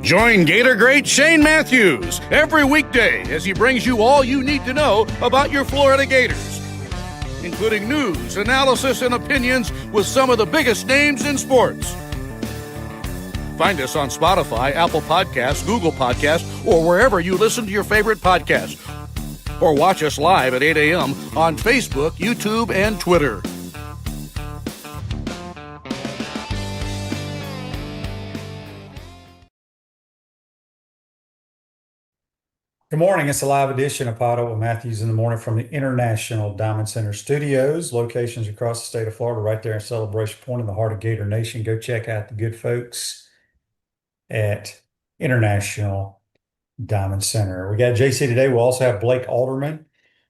Join Gator great Shane Matthews every weekday as he brings you all you need to know about your Florida Gators, including news, analysis, and opinions with some of the biggest names in sports. Find us on Spotify, Apple Podcasts, Google Podcasts, or wherever you listen to your favorite podcasts. Or watch us live at 8 a.m. on Facebook, YouTube, and Twitter. Good morning. It's a live edition of PodUp with Matthews in the morning from the International Diamond Center Studios, locations across the state of Florida, right there in Celebration Point in the heart of Gator Nation. Go check out the good folks at International Diamond Center. We got JC today. We'll also have Blake Alderman.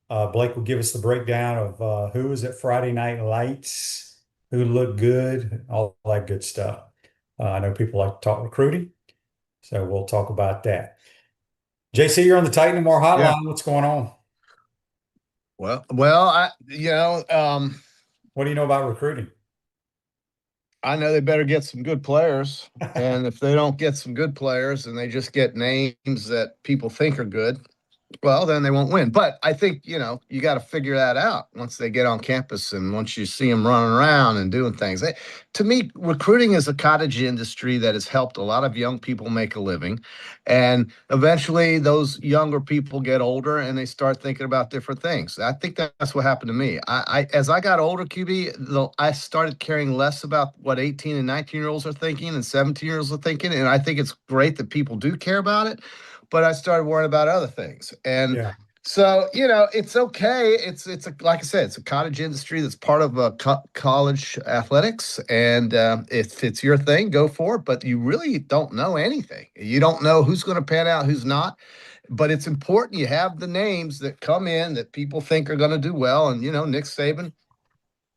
Blake will give us the breakdown of who was at Friday Night Lights, who looked good, all that good stuff. I know people like to talk recruiting, so we'll talk about that. JC, you're on the Titan More hotline. Yeah. What's going on? Well, what do you know about recruiting? I know they better get some good players. And if they don't get some good players and they just get names that people think are good, well, then they won't win. But I think, you got to figure that out once they get on campus and once you see them running around and doing things. To me, recruiting is a cottage industry that has helped a lot of young people make a living. And eventually those younger people get older and they start thinking about different things. I think that's what happened to me. As I got older, QB, I started caring less about what 18 and 19-year-olds are thinking and 17-year-olds are thinking. And I think it's great that people do care about it. But I started worrying about other things. And so, it's okay. It's like I said, it's a cottage industry that's part of college athletics. And if it's your thing, go for it. But you really don't know anything. You don't know who's going to pan out, who's not. But it's important you have the names that come in that people think are going to do well. And, Nick Saban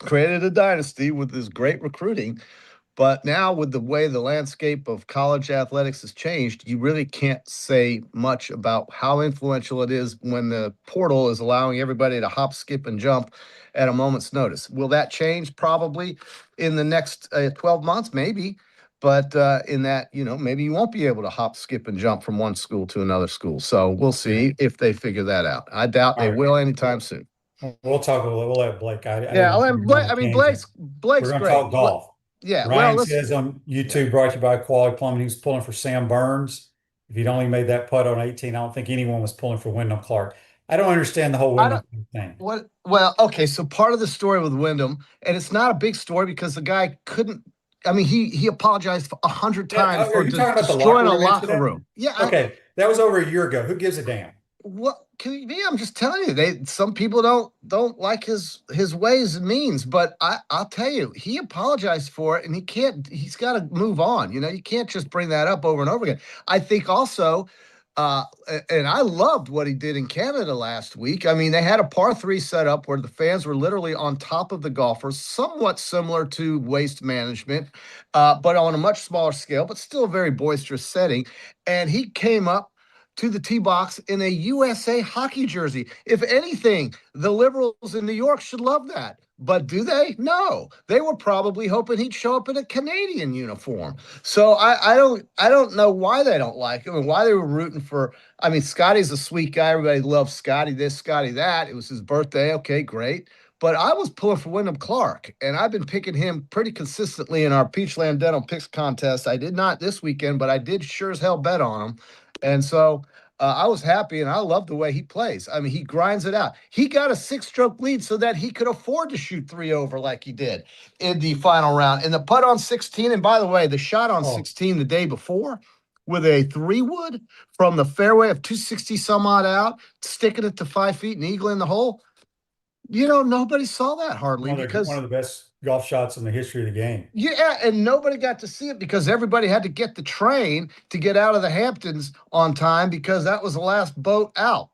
created a dynasty with his great recruiting. But now with the way the landscape of college athletics has changed, you really can't say much about how influential it is when the portal is allowing everybody to hop, skip, and jump at a moment's notice. Will that change? Probably in the next 12 months, maybe. But in that, maybe you won't be able to hop, skip, and jump from one school to another school. So we'll see if they figure that out. I doubt they will anytime soon. We'll talk a little. We'll let Blake. I'll let Blake. I mean, Blake's We're going to talk golf. Yeah, Ryan says on YouTube, brought to you by Quality Plumbing, he was pulling for Sam Burns. If he'd only made that putt on 18, I don't think anyone was pulling for Wyndham Clark. I don't understand the whole Wyndham thing. Well, okay, so part of the story with Wyndham, and it's not a big story because the guy couldn't. I mean, he apologized 100 times for destroying a locker room. Yeah. Okay, that was over a year ago. Who gives a damn? What I'm just telling you, some people don't like his ways and means, but I'll tell you, he apologized for it and he's got to move on. You can't just bring that up over and over again. I think also, and I loved what he did in Canada last week. I mean, they had a par 3 set up where the fans were literally on top of the golfers, somewhat similar to Waste Management, but on a much smaller scale, but still a very boisterous setting. And he came up to the tee box in a USA hockey jersey. If anything, the liberals in New York should love that. But do they? No. They were probably hoping he'd show up in a Canadian uniform. So I don't know why they don't like him and why they were rooting for. I mean, Scotty's a sweet guy. Everybody loves Scotty this, Scotty that. It was his birthday. Okay, great. But I was pulling for Wyndham Clark, and I've been picking him pretty consistently in our Peachland Dental Picks contest. I did not this weekend, but I did sure as hell bet on him. And so I was happy, and I love the way he plays. I mean, he grinds it out. He got a 6-stroke lead so that he could afford to shoot 3 over like he did in the final round. And the putt on 16, and by the way, the shot on 16 the day before with a 3-wood from the fairway of 260 some odd out, sticking it to 5 feet and eagle in the hole. Nobody saw that hardly because one of the best golf shots in the history of the game. Yeah, and nobody got to see it because everybody had to get the train to get out of the Hamptons on time because that was the last boat out.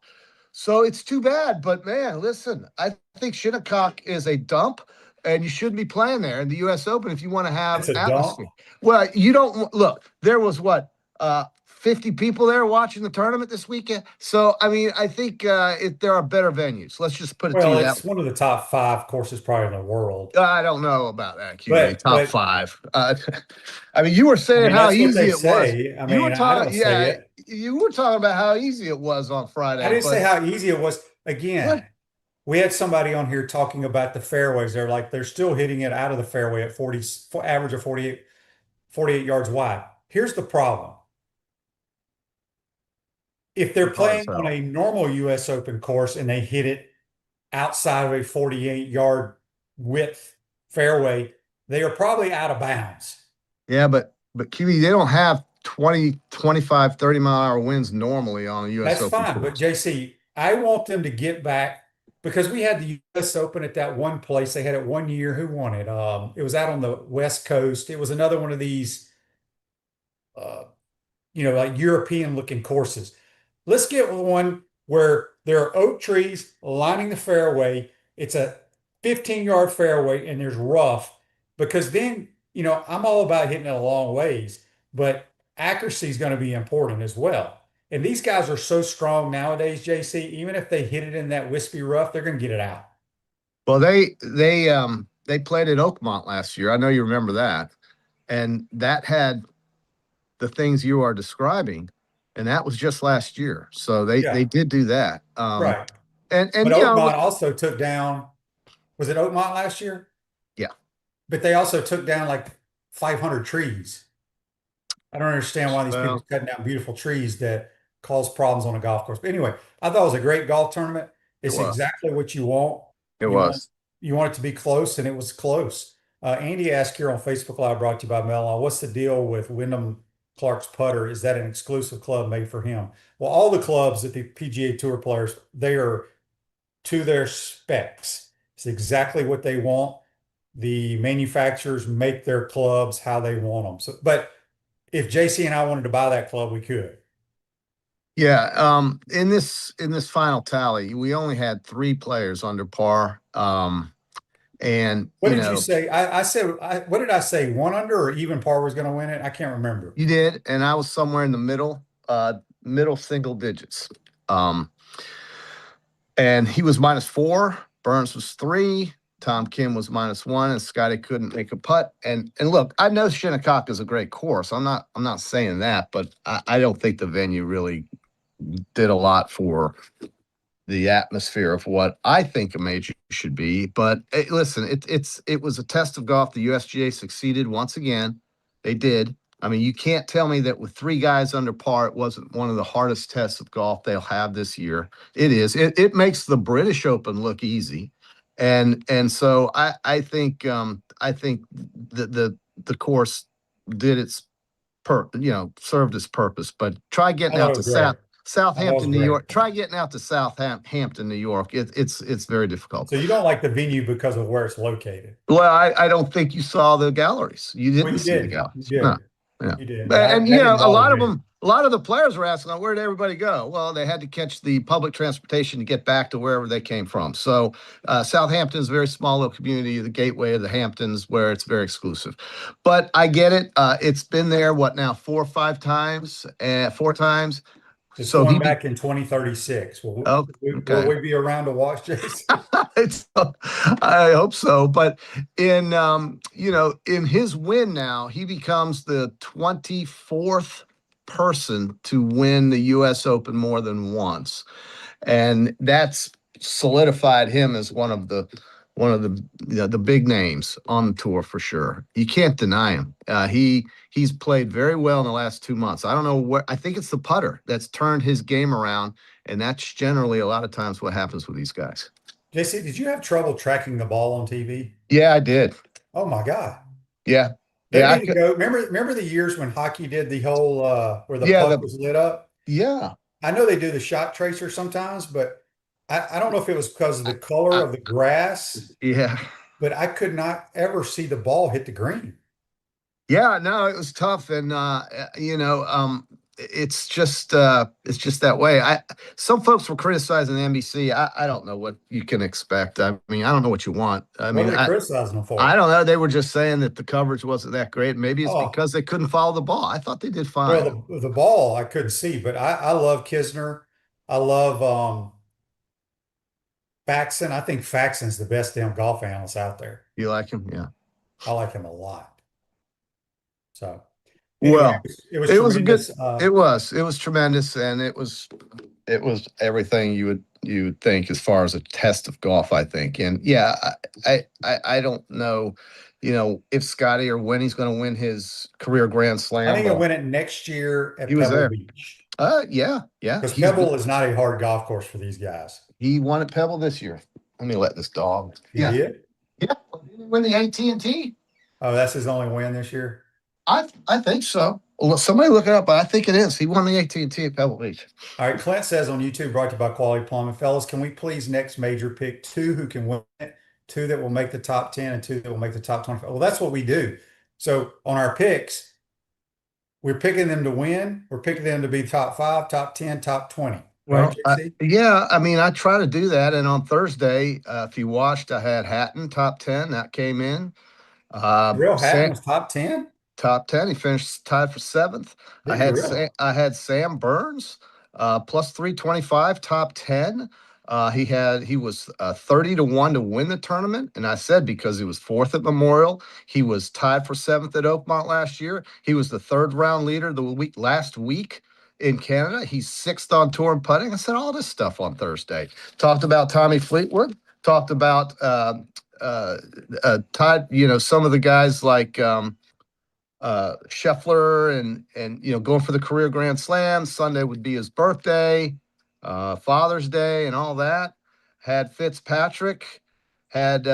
So it's too bad. But, man, listen, I think Shinnecock is a dump, and you shouldn't be playing there in the U.S. Open if you want to have atmosphere. Well, you don't – look, there was, 50 50 people there watching the tournament this weekend. So, I mean, I think there are better venues. Let's just put it to Well, you it's that way. one of the top 5 courses probably in the world. I don't know about that, QB. Top But five. I mean, you were I saying mean, how that's what easy they it was. say. I You were mean, I talking, don't say yeah, it. you were talking about how easy it was on I Friday, didn't say but how easy it was. what? Again, we had somebody on here talking about the fairways. They're like, they're still hitting it out of the fairway at 40, average of 48 yards wide. Here's the problem. If they're It's hard as playing on hell. a normal US Open course and they hit it outside of a 48-yard width fairway, they are probably out of bounds. Yeah, but QB, they don't have 20, 25, 30-mile-an-hour winds normally on a US That's Open fine. But course. JC, I want them to get back because we had the US Open at that one place. They had it one year. Who won it? It was out on the West Coast. It was another one of these uh, like European looking courses. Let's get one where there are oak trees lining the fairway. It's a 15-yard fairway and there's rough because then, I'm all about hitting it a long ways, but accuracy is going to be important as well. And these guys are so strong nowadays, JC, even if they hit it in that wispy rough, they're going to get it out. Well, they played at Oakmont last year. I know you remember that. And that had the things you are describing, and that was just last year. So they Yeah, did do that. right. And But you know, Oakmont also took down, was it Oakmont last year? yeah. But they also took down like 500 trees. I don't understand why these people Well, are cutting down beautiful trees that cause problems on a golf course. But anyway, I thought it was a great golf tournament. it It's was. exactly what you want. It You want was. you want it to be close, and it was close. Andy asked here on Facebook Live, brought to you by Mellon, what's the deal with Wyndham Clark's putter? Is that an exclusive club made for him? Well, all the clubs that the PGA Tour players, they are to their specs. It's exactly what they want. The manufacturers make their clubs how they want them. So, but if JC and I wanted to buy that club, we could. Yeah. In this final tally, we only had 3 players under par. And What did you say? I said, what did I say? One under or even par was going to win it? I can't remember. you did, and I was somewhere in the middle single digits. Um, and he was -4, Burns was 3, Tom Kim was -1, and Scotty couldn't make a putt. And look, I know Shinnecock is a great course. I'm not saying that, but I don't think the venue really did a lot for the atmosphere of what I think a major should be. But listen, it was a test of golf. The USGA succeeded once again. They did. I mean, you can't tell me that with 3 guys under par, it wasn't one of the hardest tests of golf they'll have this year. It is. It makes the British Open look easy, and so I think the course did served its purpose. But try I getting thought out it to was great. I thought it was Southampton, New great. York. Try getting out to Southampton, New York. It's very difficult. So you don't like the venue because of where it's located? Well, I don't think you saw the galleries. You Well, didn't you see the did. You galleries. No, did. yeah. You did. And That didn't a bother lot of me. them, a lot of the players were asking, where did everybody go? Well, they had to catch the public transportation to get back to wherever they came from. So Southampton is a very small little community, the gateway of the Hamptons, where it's very exclusive. But I get it. It's been there, what now, 4 or 5 times? 4 times. It's So going back in 2036. oh, Will okay. we be around to watch this? I hope so. But in his win now, he becomes the 24th person to win the US Open more than once. And that's solidified him as one of the big names on the tour for sure. You can't deny him. He's played very well in the last 2 months. I don't know what, I think it's the putter that's turned his game around, and that's generally a lot of times what happens with these guys. JC, did you have trouble tracking the ball on TV? Yeah, I did. Oh my God. Yeah. They Yeah. need to go. Remember the years when hockey did the whole where the Yeah. puck was lit up? Yeah. I know they do the shot tracer sometimes, but I don't know if it was because of the color I- of the grass, Yeah. but I could not ever see the ball hit the green. Yeah, no, it was tough. And, it's just that way. Some folks were criticizing NBC. I don't know what you can expect. I mean, I don't know what you want. I What mean, are they criticizing them for? I don't know. They were just saying that the coverage wasn't that great. Maybe it's Oh, because they couldn't follow the ball. I thought they did fine. well, the ball I couldn't see, but I love Kisner. I love Faxon. I think Faxon's the best damn golf analyst out there. You like him? Yeah. I like him a lot. So anyway, Well, it was it was a good. tremendous. It was tremendous, and it was everything you would think as far as a test of golf. I think, and yeah, I don't know, if Scotty or when he's going to win his career Grand I Slam. think he'll win it next year at He was Pebble there. Beach. Yeah. Because Pebble is not a hard golf course for these guys. He won at Pebble this year. Let me let this dog. He did? Yeah. Didn't he win the AT&T? Oh, that's his only win this year? I think so. Well, somebody look it up, but I think it is. He won the AT&T at Pebble Beach. All right, Clint says on YouTube, brought to you by Quality Plumbing. Fellas, can we please next major pick two who can win it, two that will make the top 10 and two that will make the top 25? Well, that's what we do. So on our picks, we're picking them to win. We're picking them to be top 5, top 10, top 20. Well, Right, JC? yeah, I mean, I try to do that. And on Thursday, if you watched, I had Hatton top 10. That came in. Real Hatton was top 10? Top 10. He finished tied for 7th. I had Sam Burns, plus 325, top 10. He was 30-1 to win the tournament. And I said, because he was 4th at Memorial, he was tied for 7th at Oakmont last year. He was the 3rd round leader last week in Canada. He's 6th on tour and putting. I said all this stuff on Thursday. Talked about Tommy Fleetwood, talked about, Todd, some of the guys like, Scheffler and going for the career Grand Slam. Sunday would be his birthday, Father's Day, and all that. Had Fitzpatrick, had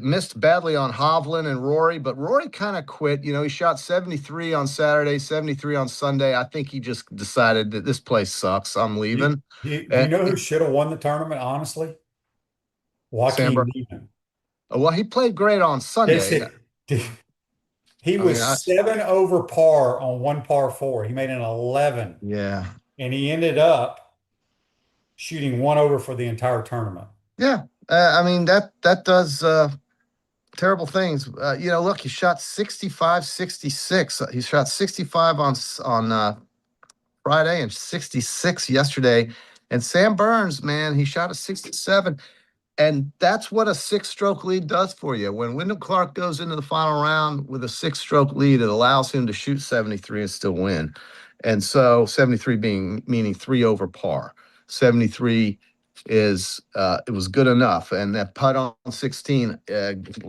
missed badly on Hovland and Rory, but Rory kind of quit. He shot 73 on Saturday, 73 on Sunday. I think he just decided that this place sucks. I'm leaving. Do you know who should have won the tournament, honestly? Joaquin Niemann. Well, he played great on Sunday. He was 7 over par on one par 4. He made an 11. Yeah. And he ended up shooting 1 over for the entire tournament. Yeah. I mean, that does terrible things. Look, he shot 65, 66. He shot 65 on Friday and 66 yesterday. And Sam Burns, man, he shot a 67. And that's what a 6-stroke lead does for you. When Wyndham Clark goes into the final round with a 6-stroke lead, it allows him to shoot 73 and still win. And so 73 meaning 3 over par. 73 it was good enough. And that putt on 16,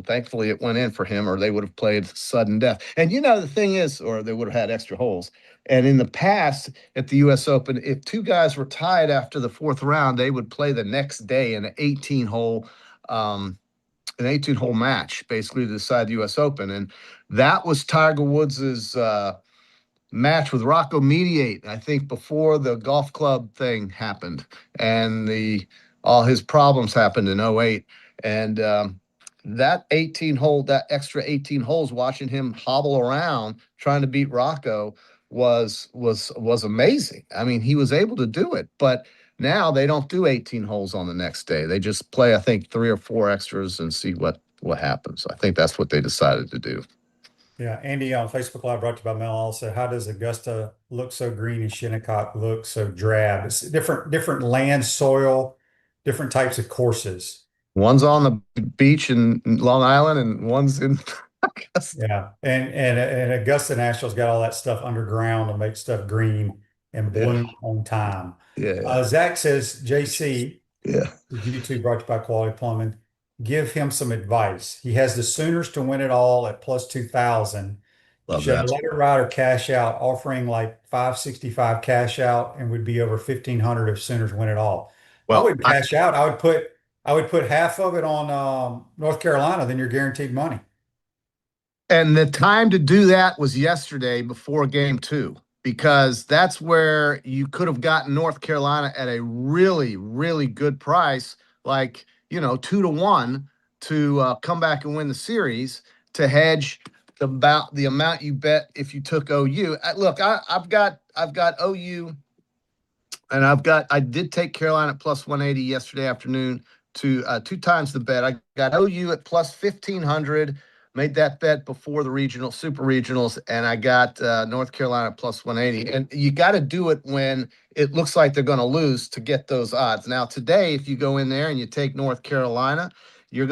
thankfully it went in for him, or they would have played sudden death. And the thing is, or they would have had extra holes. And in the past at the U.S. Open, if two guys were tied after the 4th round, they would play the next day in an 18-hole match, basically to decide the U.S. Open. And that was Tiger Woods's match with Rocco Mediate, I think, before the golf club thing happened and all his problems happened in 08. And that extra 18 holes, watching him hobble around trying to beat Rocco was amazing. I mean, he was able to do it, but now they don't do 18 holes on the next day. They just play, I think, 3 or 4 extras and see what happens. I think that's what they decided to do. Yeah, Andy on Facebook Live, brought to you by Mel All, said, how does Augusta look so green and Shinnecock look so drab? It's different land, soil, different types of courses. One's on the beach in Long Island and one's in Augusta. Yeah, and Augusta National's got all that stuff underground to make stuff green and bloom on time. Yeah. Zach says, JC, yeah, YouTube brought to you by Quality Plumbing. Give him some advice. He has the Sooners to win it all at plus 2,000. Love Should that. let it ride or cash out, offering like 565 cash out, and would be over 1,500 if Sooners win it all. Well, I wouldn't cash out. I would put half of it on North Carolina, then you're guaranteed money. And the time to do that was yesterday before game 2, because that's where you could have gotten North Carolina at a really, really good price, like 2-1 to come back and win the series, to hedge the amount you bet if you took OU. Look, I've got OU, and I did take Carolina at plus 180 yesterday afternoon to two times the bet. I got OU at plus 1,500. Made that bet before the super regionals, and I got North Carolina plus 180. And you got to do it when it looks like they're going to lose to get those odds. Now today, if you go in there and you take North Carolina, you're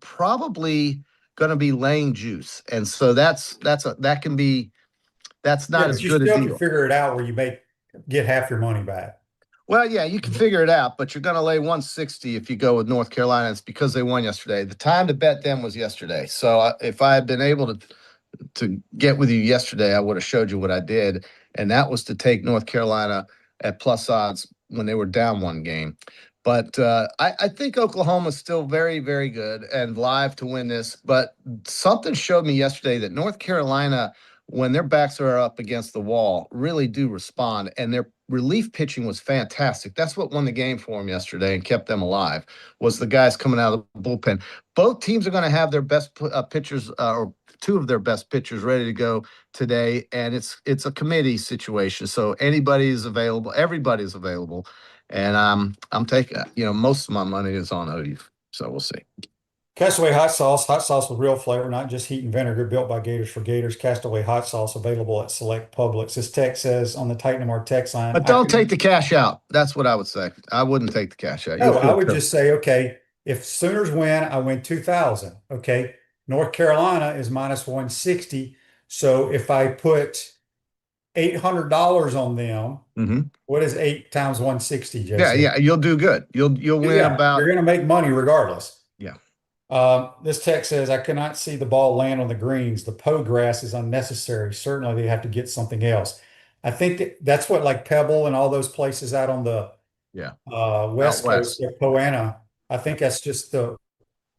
probably going to be laying juice, and so that's not as you good a still deal. can figure it out where you get half your money back. Well, yeah, you can figure it out, but you're going to lay 160 if you go with North Carolina. It's because they won yesterday. The time to bet them was yesterday. So if I had been able to get with you yesterday, I would have showed you what I did, and that was to take North Carolina at plus odds when they were down one game. But I think Oklahoma's still very, very good and live to win this. But something showed me yesterday that North Carolina, when their backs are up against the wall, really do respond, and their relief pitching was fantastic. That's what won the game for them yesterday and kept them alive, was the guys coming out of the bullpen. Both teams are going to have their best pitchers, or two of their best pitchers, ready to go today, and it's a committee situation. So anybody's available, everybody's available, and I'm taking, most of my money is on OU. So we'll see. Castaway hot sauce with real flavor, not just heat and vinegar, built by Gators for Gators. Castaway hot sauce available at select Publix. This text says on the Titan Mark text line. But don't take the cash out. That's what I would say. I wouldn't take the cash out. No, I would just say, okay, if Sooners win, I win 2,000. Okay. North Carolina is minus 160. So if I put $800 on them, what is 8 times 160, Jason? Yeah, you'll do good. You'll win about. You're going to make money regardless. Yeah. This text says, I cannot see the ball land on the greens. The Poe grass is unnecessary. Certainly they have to get something else. I think that's what, like Pebble and all those places out on the west coast of Poana. I think that's just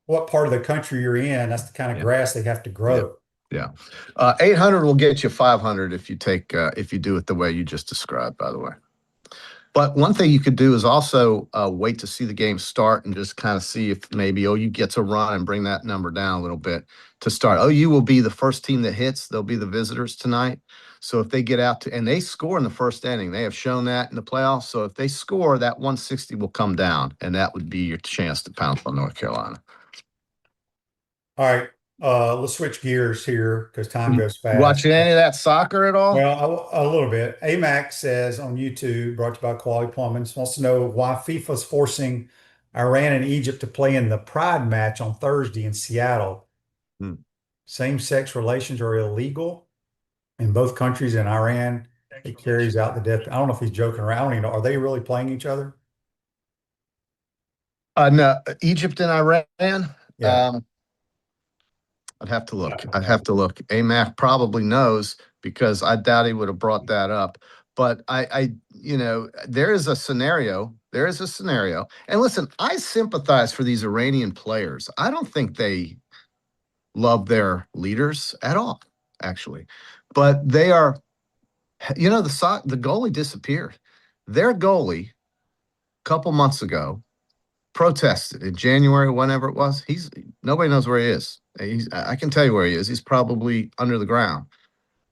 what part of the country you're in. That's the kind of grass they have to grow. Yeah. 800 will get you 500 if you do it the way you just described, by the way. But one thing you could do is also wait to see the game start and just kind of see if maybe OU gets a run and bring that number down a little bit to start. OU will be the first team that hits. They'll be the visitors tonight. So if they get out and they score in the first inning, they have shown that in the playoffs. So if they score, that 160 will come down, and that would be your chance to pounce on North Carolina. All right. Let's switch gears here because time goes fast. Watching any of that soccer at all? Well, a little bit. AMAC says on YouTube, brought to you by Quality Plumbing, wants to know why FIFA's forcing Iran and Egypt to play in the Pride match on Thursday in Seattle. Same-sex relations are illegal in both countries. In Iran, it carries out the death. I don't know if he's joking around. I don't even know. Are they really playing each other? No, Egypt and Iran. Yeah. I'd have to look. AMAC probably knows because I doubt he would have brought that up. But there is a scenario. And listen, I sympathize for these Iranian players. I don't think they love their leaders at all, actually. But they are, the goalie disappeared. Their goalie, a couple months ago, protested in January, whenever it was. Nobody knows where he is. I can tell you where he is. He's probably under the ground.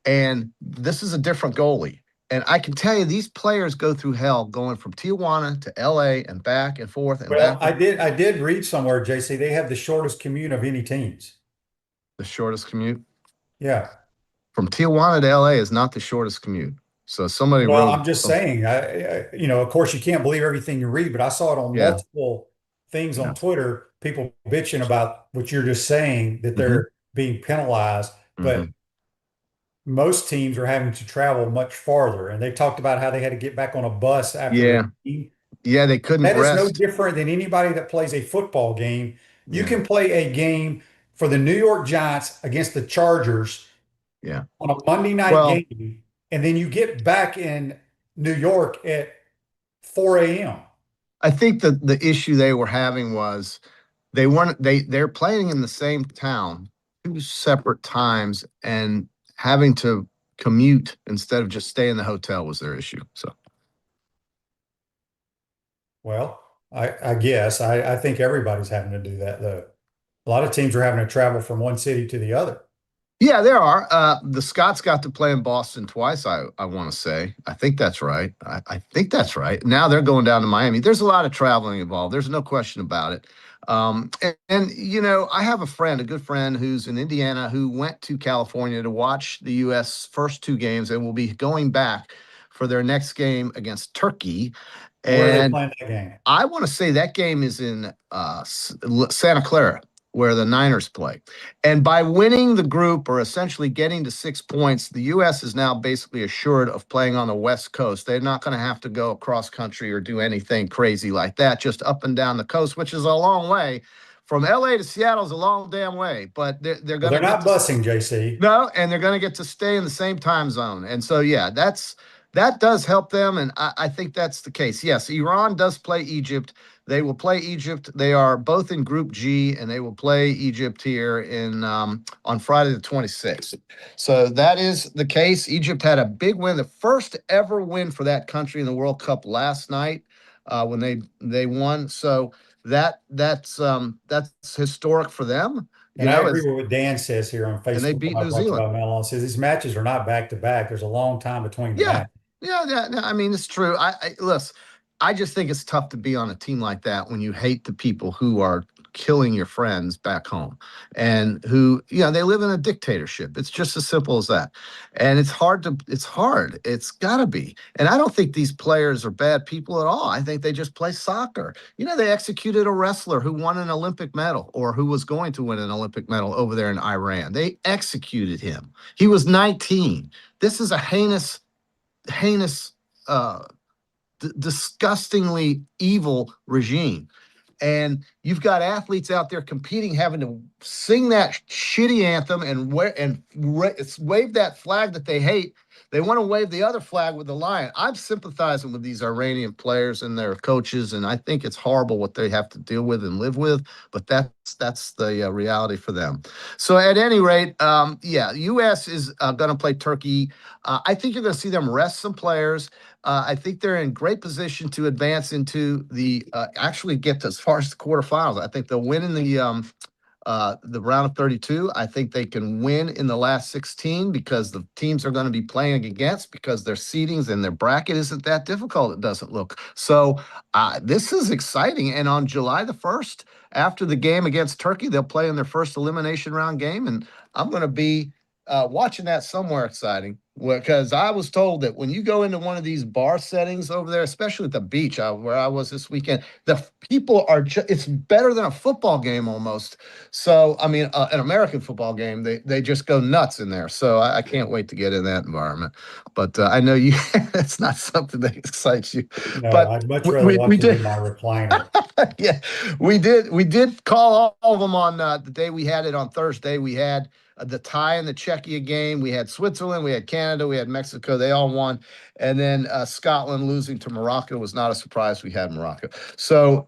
And this is a different goalie. And I can tell you, these players go through hell going from Tijuana to LA and back and forth. I did read somewhere, JC, they have the shortest commute of any teams. The shortest commute? Yeah. From Tijuana to LA is not the shortest commute. So somebody I'm just saying, of course you can't believe everything you read, but I saw it on multiple things on Twitter, people bitching about what you're just saying, that they're being penalized, but most teams are having to travel much farther. And they talked about how they had to get back on a bus after the game. Yeah, they couldn't rest. That is no different than anybody that plays a football game. You can play a game for the New York Giants against the Chargers on a Monday night game, and then you get back in New York at 4 a.m. I think the issue they were having was they're playing in the same town, two separate times, and having to commute instead of just stay in the hotel was their issue. So, well, I guess I think everybody's having to do that though. A lot of teams are having to travel from one city to the other. Yeah, there are. The Scots got to play in Boston twice, I want to say. I think that's right. I think that's right. Now they're going down to Miami. There's a lot of traveling involved. There's no question about it. I have a good friend who's in Indiana who went to California to watch the U.S. first two games and will be going back for their next game against Turkey. Where are they And playing that game? I want to say that game is in Santa Clara, where the Niners play. And by winning the group or essentially getting to 6 points, the U.S. is now basically assured of playing on the West Coast. They're not going to have to go across country or do anything crazy like that, just up and down the coast, which is a long way. From LA to Seattle is a long damn way, but they're going Well, they're not busing, JC. no, and they're going to get to stay in the same time zone. And so, yeah, that does help them. And I think that's the case. Yes, Iran does play Egypt. They will play Egypt. They are both in Group G, and they will play Egypt here on Friday the 26th. So that is the case. Egypt had a big win, the first ever win for that country in the World Cup last night when they won. So that's historic for them. And I agree with what Dan says here on And they Facebook. beat I New talked Zealand. about Melon says these matches are not back to back. There's a long time between the Yeah, matches. yeah. No, I mean, it's true. Listen, I just think it's tough to be on a team like that when you hate the people who are killing your friends back home and who, they live in a dictatorship. It's just as simple as that. And it's hard. It's gotta be. And I don't think these players are bad people at all. I think they just play soccer. They executed a wrestler who won an Olympic medal or who was going to win an Olympic medal over there in Iran. They executed him. He was 19. This is a heinous, uh, disgustingly evil regime. And you've got athletes out there competing, having to sing that shitty anthem and wave that flag that they hate. They want to wave the other flag with the lion. I'm sympathizing with these Iranian players and their coaches, and I think it's horrible what they have to deal with and live with. But that's the reality for them. So at any rate, U.S. is going to play Turkey. I think you're going to see them rest some players. I think they're in great position to advance into actually get as far as the quarterfinals. I think they'll win in the round of 32. I think they can win in the last 16 because the teams are going to be playing against, because their seedings and their bracket isn't that difficult, it doesn't look. So this is exciting. And on July the 1st, after the game against Turkey, they'll play in their first elimination round game. And I'm going to be watching that somewhere exciting, because I was told that when you go into one of these bar settings over there, especially at the beach where I was this weekend, the people are it's better than a football game almost. So, I mean, an American football game, they just go nuts in there. So I can't wait to get in that environment. But I know you, it's not something that excites you. No, but I'd much rather watch it in my recliner. Yeah, we did call all of them on the day we had it on Thursday. We had the tie in the Czechia game. We had Switzerland, we had Canada, we had Mexico. They all won. And then Scotland losing to Morocco was not a surprise. We had Morocco. So,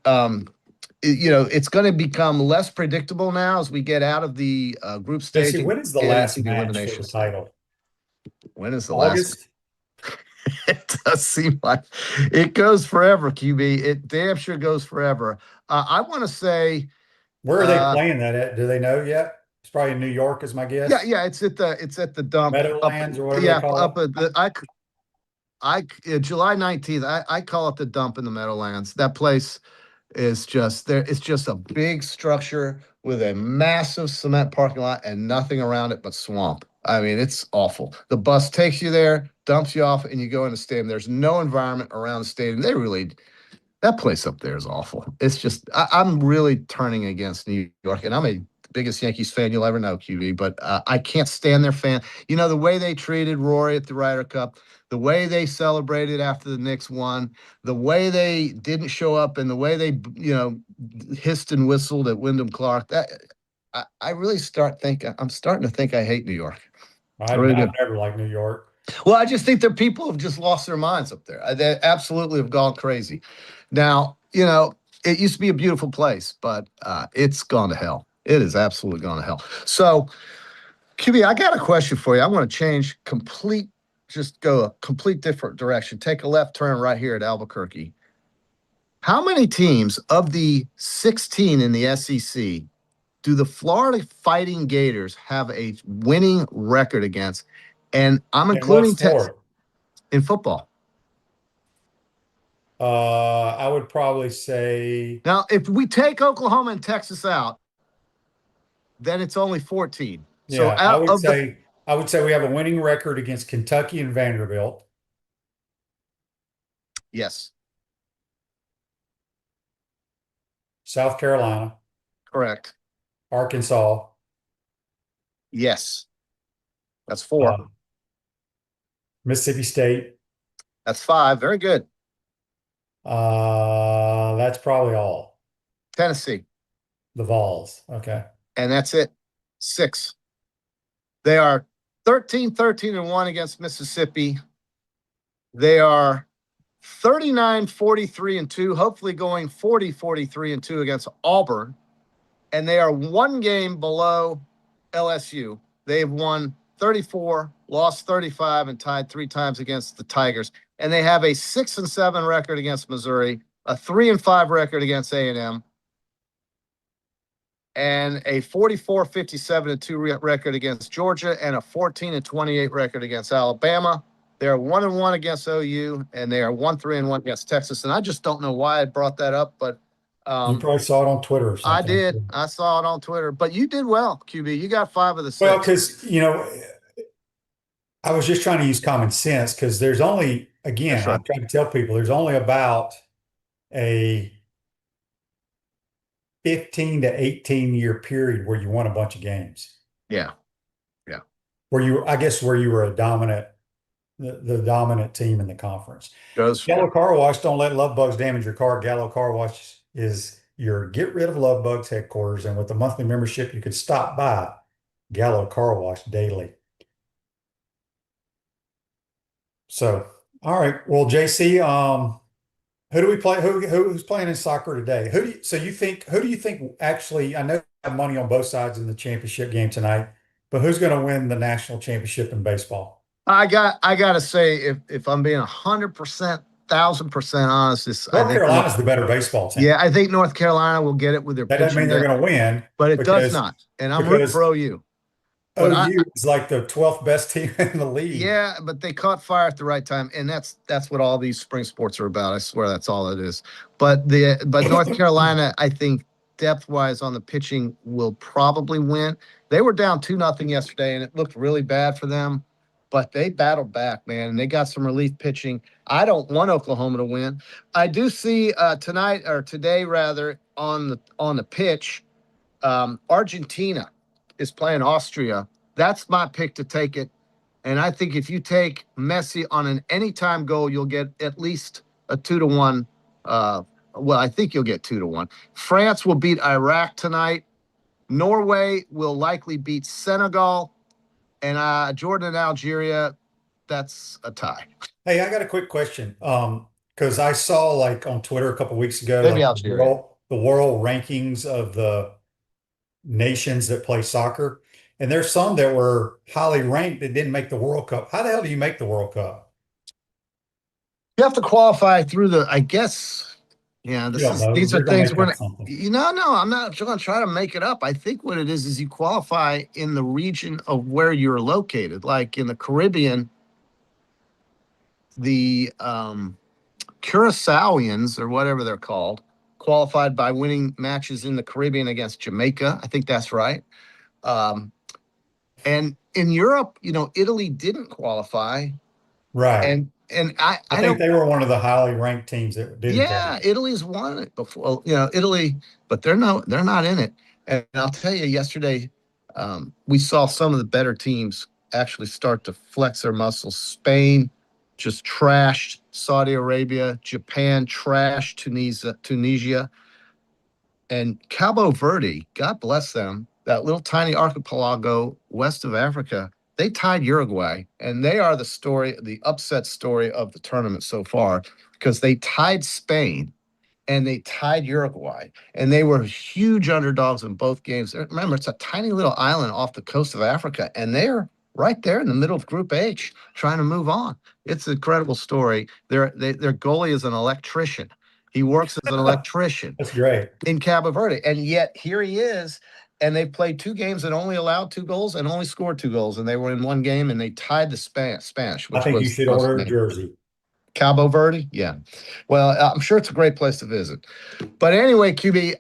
it's going to become less predictable now as we get out of the group stage. JC, when is the last match for the title? When is the August? last? It does seem like it goes forever, QB. It damn sure goes forever. I want to say, where are they playing that at? Do they know yet? It's probably in New York, is my guess. Yeah. It's at the dump. Meadowlands or whatever they call up it. July 19th. I call it the dump in the Meadowlands. That place is just there. It's just a big structure with a massive cement parking lot and nothing around it but swamp. I mean, it's awful. The bus takes you there, dumps you off, and you go in the stadium. There's no environment around the stadium. That place up there is awful. It's just, I'm really turning against New York, and I'm a biggest Yankees fan you'll ever know, QB, but I can't stand their fan. The way they treated Rory at the Ryder Cup, the way they celebrated after the Knicks won, the way they didn't show up, and the way they, hissed and whistled at Wyndham Clark, I'm starting to think I hate New York. I've never liked New York. Well, I just think their people have just lost their minds up there. They absolutely have gone crazy. Now, it used to be a beautiful place, but it's gone to hell. It is absolutely gone to hell. So, QB, I got a question for you. I want to go a complete different direction. Take a left turn right here at Albuquerque. How many teams of the 16 in the SEC do the Florida Fighting Gators have a winning record against? And I'm In what including sport? in football. I would probably say Now, if we take Oklahoma and Texas out, then it's only 14. So yeah, out of I would say we have a winning record against Kentucky and Vanderbilt. yes, South Carolina, correct. Arkansas, Yes, that's 4. Mississippi State. That's 5. Very good. That's probably all. Tennessee, The Vols. Okay. and that's it. 6. They are 13-13-1 against Mississippi. They are 39-43-2, hopefully going 40-43-2 against Auburn. And they are 1 game below LSU. They've won 34, lost 35, and tied 3 times against the Tigers. And they have a 6-7 record against Missouri, a 3-5 record against A&M, and a 44-57-2 record against Georgia, and a 14-28 record against Alabama. They're 1-1 against OU, and they are 1-3-1 against Texas. And I just don't know why I brought that up, but You probably saw it on Twitter or something. I did. I saw it on Twitter. But you did well, QB. You got 5 of the 6. Well, because, I was just trying to use common sense because there's only, again, That's right. I'm trying to tell people there's only about a 15 to 18-year period where you won a bunch of games. Yeah. Where you were a dominant, the dominant team in the conference. Gallo Car Wash, don't let love bugs damage your car. Gallo Car Wash is your get rid of love bugs headquarters. And with a monthly membership, you can stop by Gallo Car Wash daily. So, all right. Well, JC, who do we play? Who's playing in soccer today? Who do you think actually, I know you have money on both sides in the championship game tonight, but who's going to win the national championship in baseball? I got to say, if I'm being 100%, 1,000% honest, North Carolina's the better baseball team. Yeah, I think North Carolina will get it with their That doesn't mean they're going to win, but it does not. And I'm rooting for OU. But OU is like the 12th best team in the league. Yeah, but they caught fire at the right time, and that's what all these spring sports are about. I swear that's all it is. But North Carolina, I think depth-wise on the pitching will probably win. They were down 2-0 yesterday, and it looked really bad for them. But they battled back, man, and they got some relief pitching. I don't want Oklahoma to win. I do see today on the pitch, Argentina is playing Austria. That's my pick to take it. And I think if you take Messi on an anytime goal, you'll get at least a 2-1. I think you'll get 2-1. France will beat Iraq tonight. Norway will likely beat Senegal. And Jordan and Algeria, that's a tie. Hey, I got a quick question. Because I saw on Twitter a couple weeks ago, Maybe Algeria. The world rankings of the nations that play soccer. And there's some that were highly ranked that didn't make the World Cup. How the hell do you make the World Cup? You have to qualify through these are things we're no, I'm not going to try to make it up. I think what it is you qualify in the region of where you're located. Like in the Caribbean, the Curaçaoians or whatever they're called qualified by winning matches in the Caribbean against Jamaica. I think that's right. And in Europe, Italy didn't qualify. Right. And I think they were one of the highly ranked teams that did. Yeah, Italy's won it before. Italy, but they're not in it. And I'll tell you, yesterday, we saw some of the better teams actually start to flex their muscles. Spain just trashed Saudi Arabia. Japan trashed Tunisia. And Cabo Verde, God bless them, that little tiny archipelago west of Africa, they tied Uruguay, and they are the upset story of the tournament so far, because they tied Spain and they tied Uruguay, and they were huge underdogs in both games. Remember, it's a tiny little island off the coast of Africa, and they're right there in the middle of Group H trying to move on. It's an incredible story. Their goalie is an electrician. He works as an electrician. That's great. In Cabo Verde, and yet here he is. and they played 2 games and only allowed 2 goals and only scored 2 goals. And they were in 1 game and they tied the Spanish, I which think you was should order a jersey. Cabo Verde. Yeah. Well, I'm sure it's a great place to visit. But anyway, QB,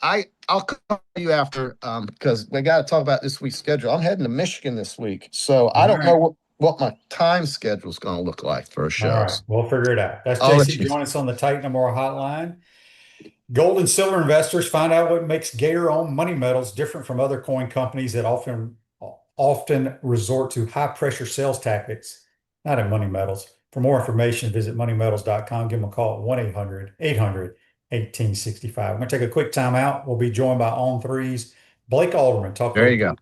I'll call you after because we got to talk about this week's schedule. I'm heading to Michigan this week, so I don't know what my time schedule is going to look like for a show. All right, we'll figure it out. That's I'll let JC. you- Join us on the Titan Tomorrow hotline. Gold and silver investors, find out what makes Gator-owned money metals different from other coin companies that often resort to high-pressure sales tactics, not in money metals. For more information, visit moneymetals.com. Give them a call at 1-800-800-1865. I'm going to take a quick time out. We'll be joined by On Three's Blake Alderman. There you go.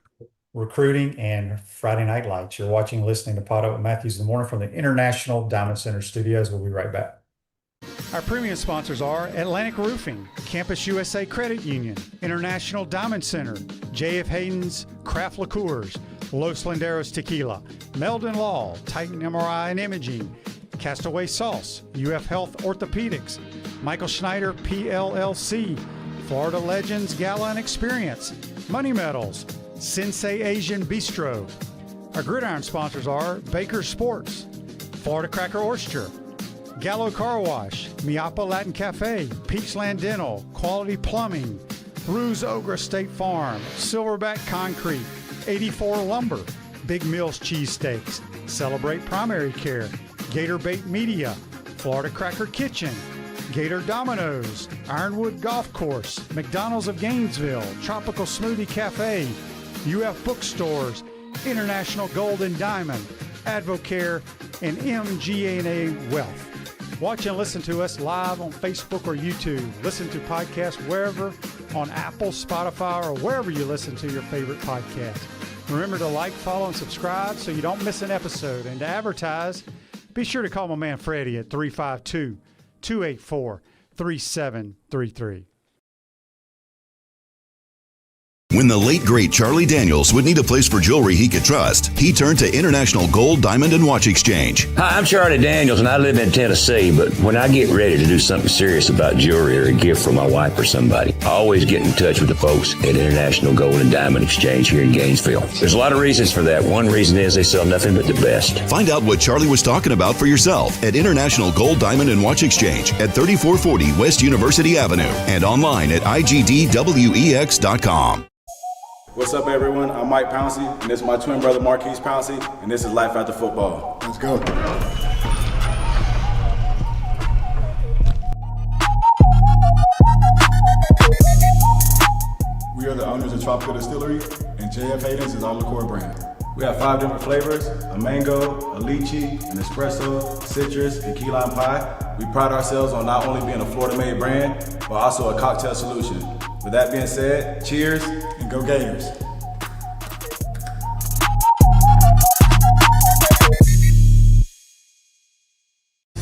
Recruiting and Friday Night Lights. You're watching and listening to PodUp with Matthews in the morning from the International Diamond Center Studios. We'll be right back. Our premium sponsors are Atlantic Roofing, Campus USA Credit Union, International Diamond Center, J.F. Hayden's Craft Liqueurs, Los Landeros Tequila, Meldon Law, Titan MRI and Imaging, Castaway Sauce, UF Health Orthopedics, Michael Schneider PLLC, Florida Legends Gala and Experience, Money Metals, Sensei Asian Bistro. Our gridiron sponsors are Baker Sports, Florida Cracker Oyster, Gallo Car Wash, Miapa Latin Cafe, Peachland Dental, Quality Plumbing, Ruse Ogre State Farm, Silverback Concrete, 84 Lumber, Big Mills Cheesesteaks, Celebrate Primary Care, Gator Bait Media, Florida Cracker Kitchen, Gator Dominoes, Ironwood Golf Course, McDonald's of Gainesville, Tropical Smoothie Cafe, UF Bookstores, International Gold and Diamond, Advocare, and MGA&A Wealth. Watch and listen to us live on Facebook or YouTube. Listen to podcasts wherever, on Apple, Spotify, or wherever you listen to your favorite podcast. Remember to like, follow, and subscribe so you don't miss an episode. And to advertise, be sure to call my man Freddie at 352-284-3733. When the late, great Charlie Daniels would need a place for jewelry he could trust, he turned to International Gold, Diamond, and Watch Exchange. Hi, I'm Charlie Daniels, and I live in Tennessee, but when I get ready to do something serious about jewelry or a gift for my wife or somebody, I always get in touch with the folks at International Gold and Diamond Exchange here in Gainesville. There's a lot of reasons for that. One reason is they sell nothing but the best. Find out what Charlie was talking about for yourself at International Gold, Diamond, and Watch Exchange at 3440 West University Avenue and online at igdwex.com. What's up, everyone? I'm Mike Pouncey, and this is my twin brother, Marquise Pouncey, and this is Life After Football. Let's go. We are the owners of Tropical Distillery, and JF Hayden's is our liqueur brand. We have 5 different flavors: a mango, a lychee, an espresso, citrus, and key lime pie. We pride ourselves on not only being a Florida-made brand, but also a cocktail solution. With that being said, cheers and go Gators.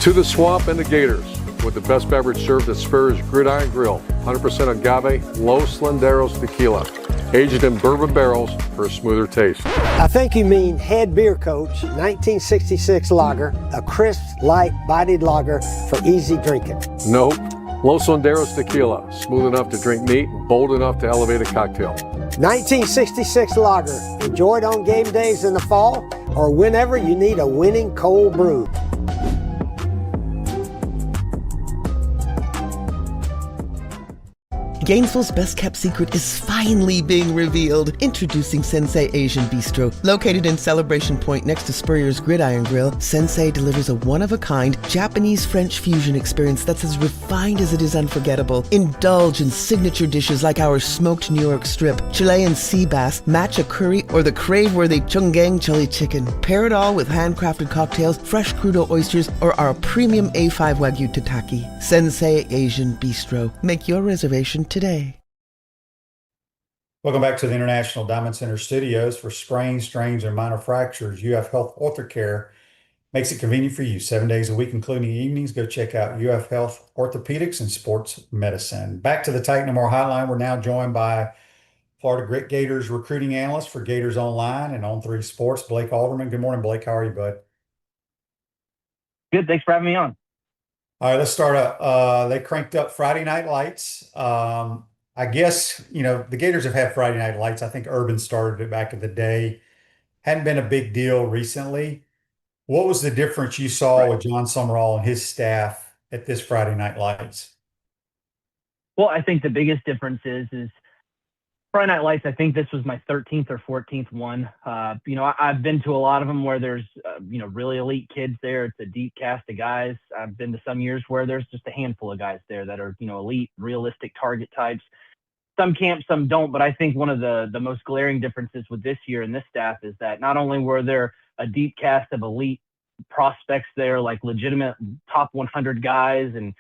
To the Swamp and the Gators, with the best beverage served at Spurrier's Gridiron Grill. 100% agave, Los Landeros tequila, aged in bourbon barrels for a smoother taste. I think you mean Head Beer Coach 1966 lager, a crisp, light, bodied lager for easy drinking. Nope. Los Landeros tequila, smooth enough to drink neat, bold enough to elevate a cocktail. 1966 lager, enjoyed on game days in the fall or whenever you need a winning cold brew. Gainesville's best-kept secret is finally being revealed. Introducing Sensei Asian Bistro. Located in Celebration Point next to Spurrier's Gridiron Grill, Sensei delivers a one-of-a-kind Japanese-French fusion experience that's as refined as it is unforgettable. Indulge in signature dishes like our smoked New York strip, Chilean sea bass, matcha curry, or the crave-worthy chunggang chili chicken. Pair it all with handcrafted cocktails, fresh crudo oysters, or our premium A5 Wagyu tataki. Sensei Asian Bistro. Make your reservation today. Welcome back to the International Diamond Center Studios. For sprains, strains, or minor fractures, UF Health Orthocare makes it convenient for you 7 days a week, including evenings. Go check out UF Health Orthopedics and Sports Medicine. Back to the Titan Tomorrow hotline. We're now joined by Florida Gators recruiting analyst for Gators Online and On 3 Sports, Blake Alderman. Good morning, Blake. How are you, bud? Good. Thanks for having me on. All right, let's start up. They cranked up Friday Night Lights. I guess, the Gators have had Friday Night Lights. I think Urban started it back in the day. Hadn't been a big deal recently. What was the difference you saw Right. with John Summerall and his staff at this Friday Night Lights? Well, I think the biggest difference is Friday Night Lights. I think this was my 13th or 14th one. I've been to a lot of them where there's, really elite kids there. It's a deep cast of guys. I've been to some years where there's just a handful of guys there that are, elite, realistic target types. Some camp, some don't. But I think one of the most glaring differences with this year and this staff is that not only were there a deep cast of elite prospects there, like legitimate top 100 guys and,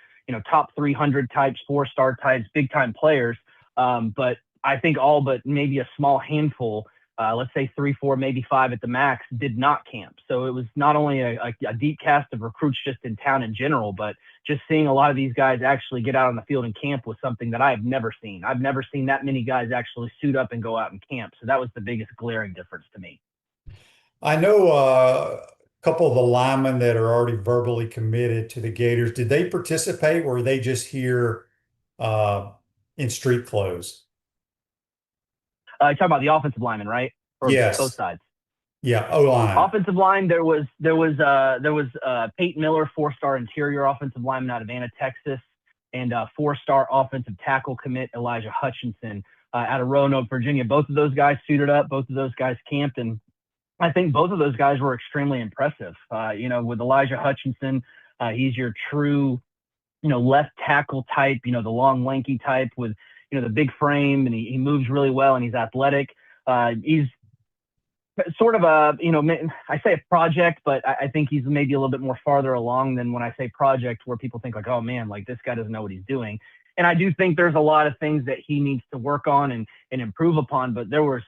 top 300 types, 4-star types, big time players, but I think all but maybe a small handful, let's say 3, 4, maybe 5 at the max, did not camp. So it was not only a deep cast of recruits just in town in general, but just seeing a lot of these guys actually get out on the field and camp was something that I have never seen. I've never seen that many guys actually suit up and go out and camp. So that was the biggest glaring difference to me. I know a couple of the linemen that are already verbally committed to the Gators. Did they participate or were they just here in street clothes? You're talking about the offensive lineman, right? Or Yes. both sides? Yeah, O-line. Offensive line, there was Peyton Miller, 4-star interior offensive lineman out of Anna, Texas, and 4-star offensive tackle commit Elijah Hutchinson out of Roanoke, Virginia. Both of those guys suited up. Both of those guys camped, and I think both of those guys were extremely impressive. With Elijah Hutchinson, he's your true, left tackle type, the long, lanky type with, the big frame, and he moves really well, and he's athletic. He's sort of I say a project, but I think he's maybe a little bit more farther along than when I say project, where people think like, oh man, like this guy doesn't know what he's doing. And I do think there's a lot of things that he needs to work on and improve upon, but there were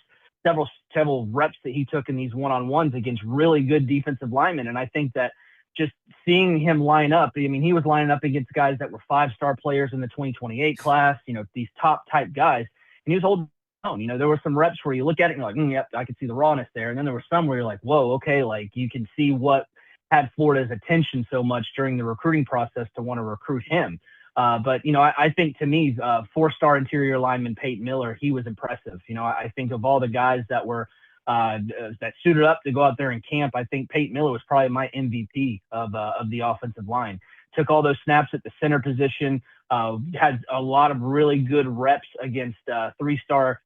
several reps that he took in these one-on-ones against really good defensive linemen. And I think that just seeing him line up, he was lining up against guys that were 5-star players in the 2028 class, these top type guys, and he was holding on. There were some reps where you look at it and you're like, yep, I could see the rawness there. And then there were some where you're like, whoa, okay, like you can see what had Florida's attention so much during the recruiting process to want to recruit him. But I think to me, 4-star interior lineman Peyton Miller, he was impressive. I think of all the guys that were that suited up to go out there and camp, I think Peyton Miller was probably my MVP of the offensive line. Took all those snaps at the center position, had a lot of really good reps against 3-star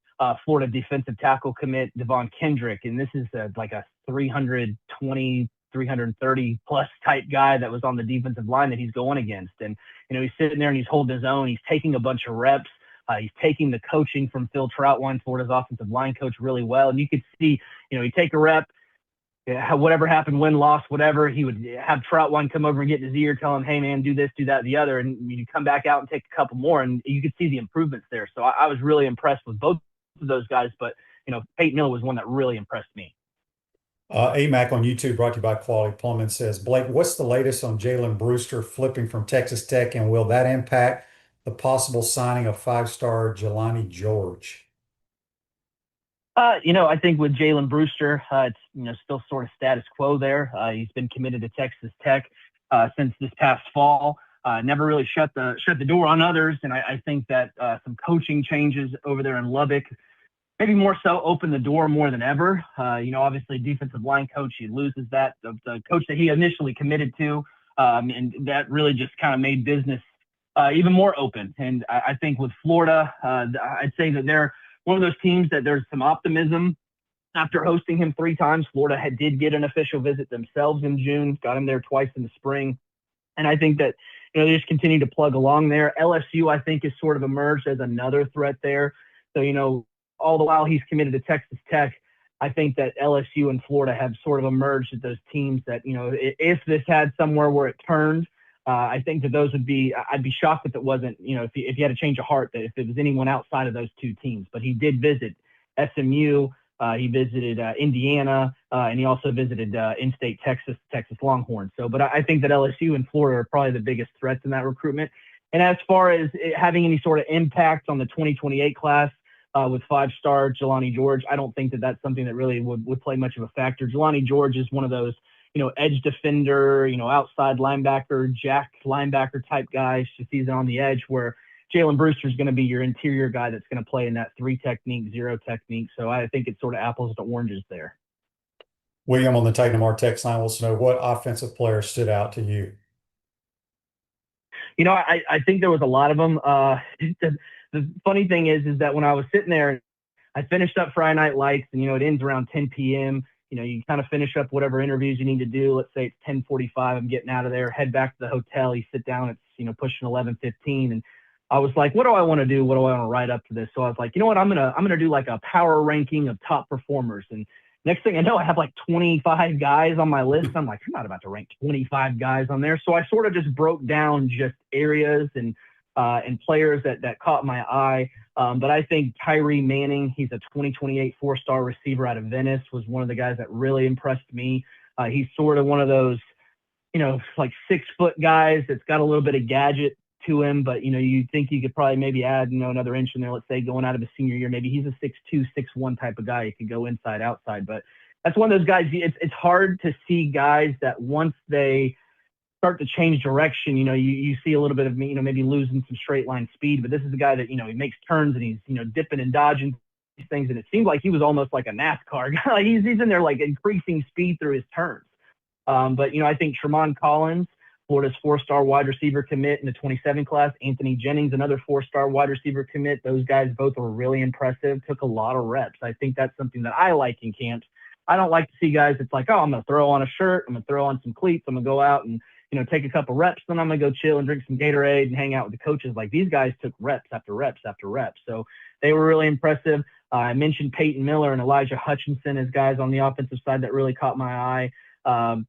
Florida defensive tackle commit Devon Kendrick, and this is like a 320, 330 plus type guy that was on the defensive line that he's going against. And he's sitting there and he's holding his own. He's taking a bunch of reps. He's taking the coaching from Phil Troutwine, Florida's offensive line coach, really well. And you could see, he'd take a rep, whatever happened, win, loss, whatever, he would have Troutwine come over and get in his ear, tell him, hey, man, do this, do that, the other. And you come back out and take a couple more, and you could see the improvements there. So I was really impressed with both of those guys. But, Peyton Miller was one that really impressed me. AMAC on YouTube, brought to you by Quality Plumbing, says, Blake, what's the latest on Jalen Brewster flipping from Texas Tech, and will that impact the possible signing of 5-star Jelani George? I think with Jalen Brewster, it's still sort of status quo there. He's been committed to Texas Tech since this past fall. Never really shut the door on others, and I think that some coaching changes over there in Lubbock maybe more so open the door more than ever. Obviously defensive line coach, he loses that, the coach that he initially committed to, and that really just kind of made business even more open. And I think with Florida, I'd say that they're one of those teams that there's some optimism. After hosting him 3 times, Florida did get an official visit themselves in June, got him there twice in the spring. And I think that, they just continue to plug along there. LSU, I think, has sort of emerged as another threat there. So, all the while he's committed to Texas Tech, I think that LSU and Florida have sort of emerged as those teams that, if this had somewhere where it turned, I think that those would be, I'd be shocked if it wasn't, if he had a change of heart, that if it was anyone outside of those 2 teams. But he did visit SMU, he visited Indiana, and he also visited in-state Texas Longhorns. So, but I think that LSU and Florida are probably the biggest threats in that recruitment. And as far as it having any sort of impact on the 2028 class, with 5-star Jelani George, I don't think that that's something that really would play much of a factor. Jelani George is one of those, edge defender, outside linebacker, jack linebacker type guys. Just he's on the edge where, Jalen Brewster's going to be your interior guy that's going to play in that 3 technique, 0 technique. So I think it's sort of apples to oranges there. William on the Titan Mar text line wants to know what offensive player stood out to you. You know, I think there was a lot of them. The funny thing is that when I was sitting there, I finished up Friday Night Lights, and, you know, it ends around 10 p.m. You know, you kind of finish up whatever interviews you need to do. Let's say it's 10:45. I'm getting out of there, head back to the hotel. You sit down. It's, you know, pushing 11:15, and I was like, what do I want to do? What do I want to write up to this? So I was like, you know what? I'm gonna do like a power ranking of top performers. And next thing I know, I have like 25 guys on my list. I'm like, I'm not about to rank 25 guys on there. So I sort of just broke down just areas and players that caught my eye. But I think Tyree Manning, he's a 2028 4-star receiver out of Venice, was one of the guys that really impressed me. He's sort of one of those, you know, like 6-foot guys that's got a little bit of gadget to him, but, you know, you think you could probably maybe add, you know, another inch in there, let's say going out of his senior year. Maybe he's a 6'2", 6'1" type of guy. He could go inside, outside, but that's one of those guys. It's hard to see guys that once they start to change direction, you know, you see a little bit of, you know, maybe losing some straight line speed, but this is a guy that, you know, he makes turns and he's, you know, dipping and dodging these things. And it seemed like he was almost like a NASCAR guy. Like he's in there, like increasing speed through his turns. But, you know, I think Tremont Collins, Florida's 4-star wide receiver commit in the 27 class. Anthony Jennings, another 4-star wide receiver commit. Those guys both were really impressive, took a lot of reps. I think that's something that I like in camps. I don't like to see guys that's like, oh, I'm going to throw on a shirt, I'm going to throw on some cleats, I'm going to go out and, you know, take a couple reps, then I'm going to go chill and drink some Gatorade and hang out with the coaches. Like these guys took reps after reps after reps. So they were really impressive. I mentioned Peyton Miller and Elijah Hutchinson as guys on the offensive side that really caught my eye.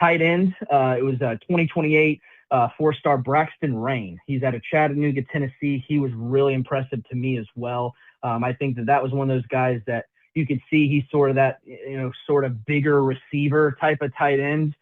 Tight end, it was 2028 4-star Braxton Rain. He's out of Chattanooga, Tennessee. He was really impressive to me as well. I think that was one of those guys that you could see he's sort of that, you know, sort of bigger receiver type of tight end,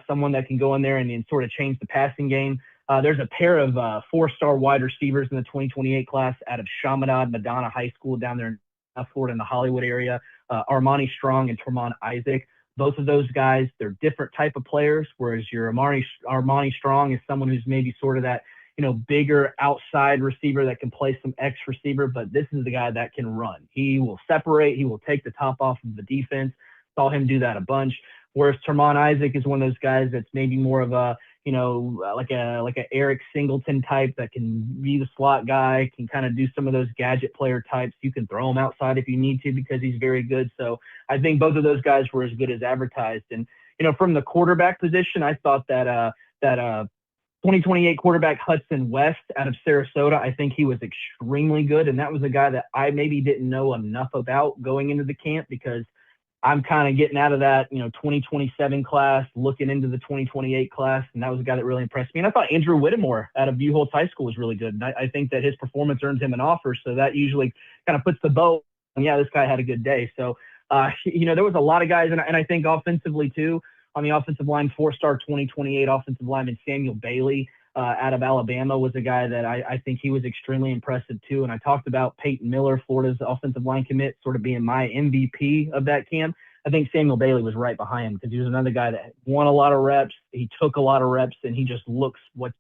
someone that can go in there and sort of change the passing game. There's a pair of 4-star wide receivers in the 2028 class out of Chaminade Madonna High School down there in Florida in the Hollywood area, Armani Strong and Tremont Isaac. Both of those guys, they're different type of players, whereas your Armani Strong is someone who's maybe sort of that, you know, bigger outside receiver that can play some X receiver, but this is the guy that can run. He will separate. He will take the top off of the defense. Saw him do that a bunch. Whereas Tremont Isaac is one of those guys that's maybe more of a, you know, like a Eric Singleton type that can be the slot guy, can kind of do some of those gadget player types. You can throw him outside if you need to because he's very good. So I think both of those guys were as good as advertised. And, you know, from the quarterback position, I thought that 2028 quarterback Hudson West out of Sarasota, I think he was extremely good. And that was a guy that I maybe didn't know enough about going into the camp because I'm kind of getting out of that, you know, 2027 class, looking into the 2028 class, and that was a guy that really impressed me. And I thought Andrew Whittemore out of Buchholz High School was really good. And I think that his performance earned him an offer, so that usually kind of puts the bow on, yeah, this guy had a good day. So, you know, there was a lot of guys, and I think offensively too, on the offensive line, 4-star 2028 offensive lineman Samuel Bailey out of Alabama was a guy that I think he was extremely impressive too. And I talked about Peyton Miller, Florida's offensive line commit, sort of being my MVP of that camp. I think Samuel Bailey was right behind him because he was another guy that won a lot of reps. He took a lot of reps, and he just looks what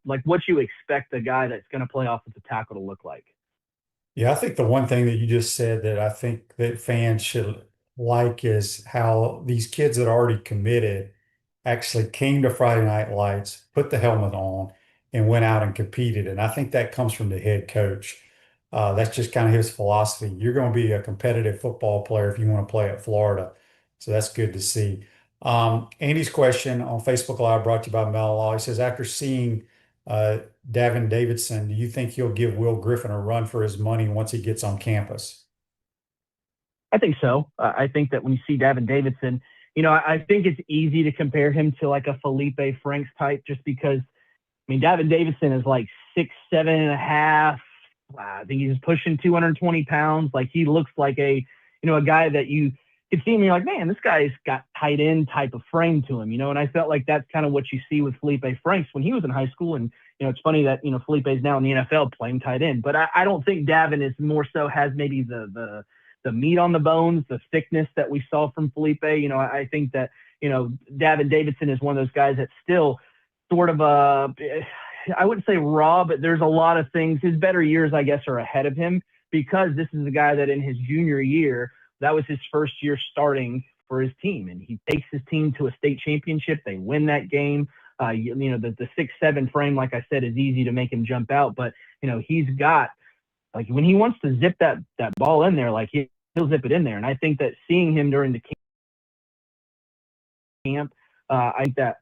you expect a guy that's going to play offensive tackle to look like. Yeah, I think the one thing that you just said that I think that fans should like is how these kids that already committed actually came to Friday Night Lights, put the helmet on, and went out and competed. And I think that comes from the head coach. That's just kind of his philosophy. You're going to be a competitive football player if you want to play at Florida. So that's good to see. Andy's question on Facebook Live brought to you by Mel Law. He says, after seeing Davin Davidson, do you think he'll give Will Griffin a run for his money once he gets on campus? I think so. I think that when you see Davin Davidson, you know, I think it's easy to compare him to like a Felipe Franks type just because, I mean, Davin Davidson is like 6'7.5". I think he's pushing 220 pounds. Like he looks like a guy that you could see him, you're like, man, this guy's got tight end type of frame to him, you know, and I felt like that's kind of what you see with Felipe Franks when he was in high school. And, you know, it's funny that, you know, Felipe's now in the NFL playing tight end, but I don't think Davin is more so has maybe the meat on the bones, the thickness that we saw from Felipe. You know, I think that, you know, Davin Davidson is one of those guys that's still sort of I wouldn't say raw, but there's a lot of things. His better years, I guess, are ahead of him because this is the guy that in his junior year, that was his first year starting for his team. And he takes his team to a state championship. They win that game. The 6'7" frame, like I said, is easy to make him jump out. But, he's got, like, when he wants to zip that ball in there, like, he'll zip it in there. And I think that seeing him during the camp, I think that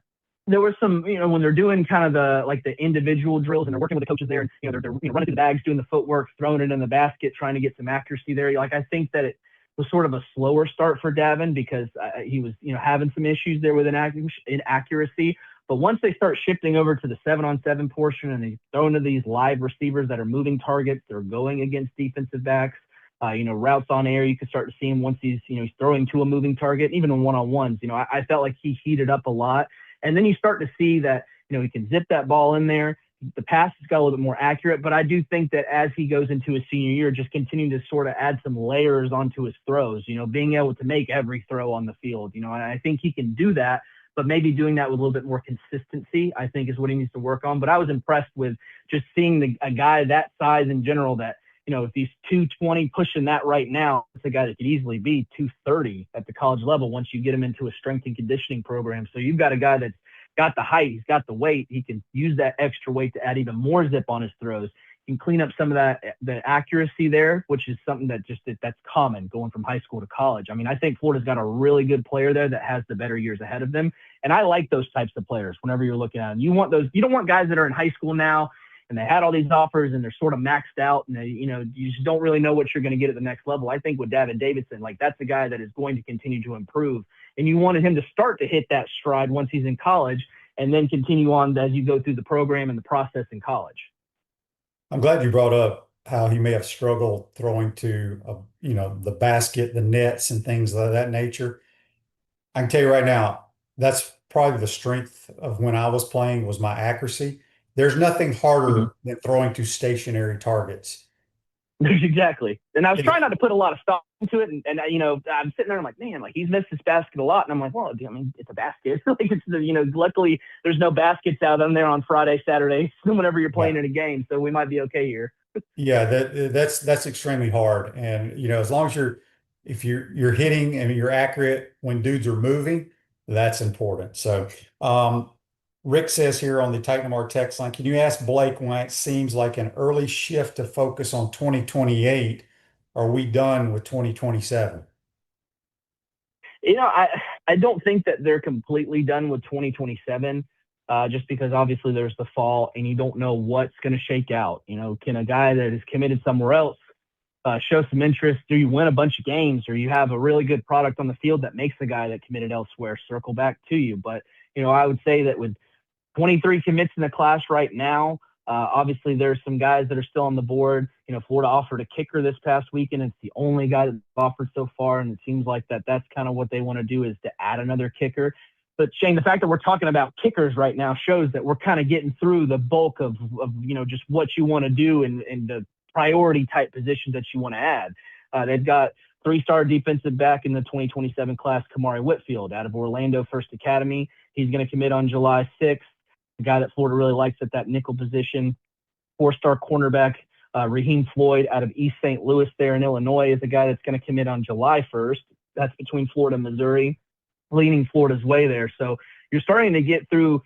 there was some, when they're doing kind of the individual drills and they're working with the coaches there, and, they're running through the bags, doing the footwork, throwing it in the basket, trying to get some accuracy there. Like, I think that it was sort of a slower start for Davin because he was, having some issues there with inaccuracy. But once they start shifting over to the 7-on-7 portion and they throw into these live receivers that are moving targets, they're going against defensive backs, routes on air, you can start to see him once he's throwing to a moving target, even in one-on-ones. I felt like he heated up a lot. And then you start to see that, he can zip that ball in there. The pass has got a little bit more accurate, but I do think that as he goes into his senior year, just continuing to sort of add some layers onto his throws, being able to make every throw on the field, and I think he can do that, but maybe doing that with a little bit more consistency, I think is what he needs to work on. But I was impressed with just seeing a guy that size in general that, if he's 220 pushing that right now, it's a guy that could easily be 230 at the college level once you get him into a strength and conditioning program. So you've got a guy that's got the height, he's got the weight, he can use that extra weight to add even more zip on his throws. He can clean up some of the accuracy there, which is something that's common going from high school to college. I mean, I think Florida's got a really good player there that has the better years ahead of them. And I like those types of players whenever you're looking at them. You don't want guys that are in high school now and they had all these offers and they're sort of maxed out and you just don't really know what you're going to get at the next level. I think with Davin Davidson, like, that's a guy that is going to continue to improve. And you wanted him to start to hit that stride once he's in college and then continue on as you go through the program and the process in college. I'm glad you brought up how he may have struggled throwing to, the basket, the nets, and things of that nature. I can tell you right now, that's probably the strength of when I was playing was my accuracy. There's nothing harder than throwing to stationary targets. Exactly. And I was trying not to put a lot of stock into it. And I'm sitting there, I'm like, man, like, he's missed this basket a lot. And I'm like, well, I mean, it's a basket. Like, it's luckily there's no baskets out on there on Friday, Saturday, whenever you're playing in a game. So we might be okay here. Yeah, that's extremely hard. And, as long as if you're hitting and you're accurate when dudes are moving, that's important. So, Rick says here on the Titan Mark text line, can you ask Blake why it seems like an early shift to focus on 2028? Are we done with 2027? I don't think that they're completely done with 2027, just because obviously there's the fall and you don't know what's going to shake out. Can a guy that is committed somewhere else show some interest? Do you win a bunch of games, or you have a really good product on the field that makes the guy that committed elsewhere circle back to you? But, I would say that with 23 commits in the class right now, obviously there's some guys that are still on the board. Florida offered a kicker this past weekend. It's the only guy that's offered so far, and it seems like that's kind of what they want to do, is to add another kicker. But Shane, the fact that we're talking about kickers right now shows that we're kind of getting through the bulk of just what you want to do and the priority type positions that you want to add. They've got 3-star defensive back in the 2027 class, Kamari Whitfield, out of Orlando First Academy. He's going to commit on July 6th. The guy that Florida really likes at that nickel position. 4-star cornerback, Raheem Floyd, out of East St. Louis there in Illinois, is a guy that's going to commit on July 1st. That's between Florida and Missouri, leaning Florida's way there. So you're starting to get through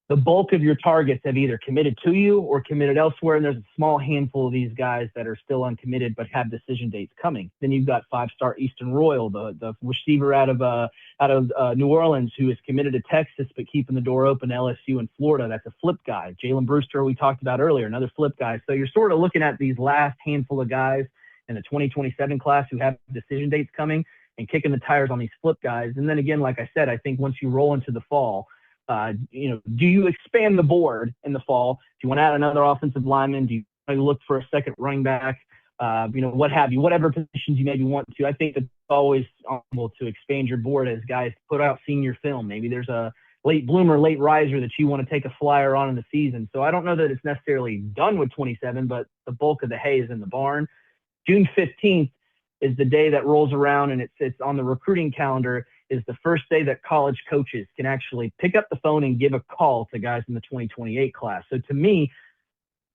the bulk of your targets have either committed to you or committed elsewhere, and there's a small handful of these guys that are still uncommitted but have decision dates coming. Then you've got 5-star Easton Royal, the receiver out of New Orleans, who is committed to Texas but keeping the door open to LSU and Florida. That's a flip guy. Jalen Brewster, we talked about earlier, another flip guy. So you're sort of looking at these last handful of guys in the 2027 class who have decision dates coming and kicking the tires on these flip guys. And then again, like I said, I think once you roll into the fall, do you expand the board in the fall? Do you want to add another offensive lineman? Do you look for a second running back? What have you, whatever positions you maybe want to. I think it's always possible to expand your board as guys put out senior film. Maybe there's a late bloomer, late riser that you want to take a flyer on in the season. So I don't know that it's necessarily done with 27, but the bulk of the hay is in the barn. June 15th is the day that rolls around, and it's on the recruiting calendar, is the first day that college coaches can actually pick up the phone and give a call to guys in the 2028 class. So to me,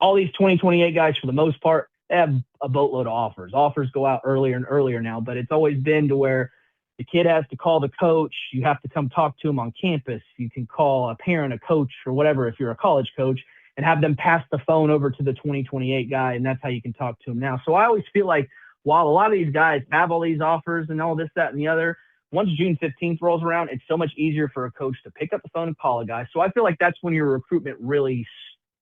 all these 2028 guys, for the most part, they have a boatload of offers. Offers go out earlier and earlier now, but it's always been to where the kid has to call the coach. You have to come talk to him on campus. You can call a parent, a coach, or whatever if you're a college coach, and have them pass the phone over to the 2028 guy, and that's how you can talk to him now. So I always feel like while a lot of these guys have all these offers and all this, that, and the other, once June 15th rolls around, it's so much easier for a coach to pick up the phone and call a guy. So I feel like that's when your recruitment really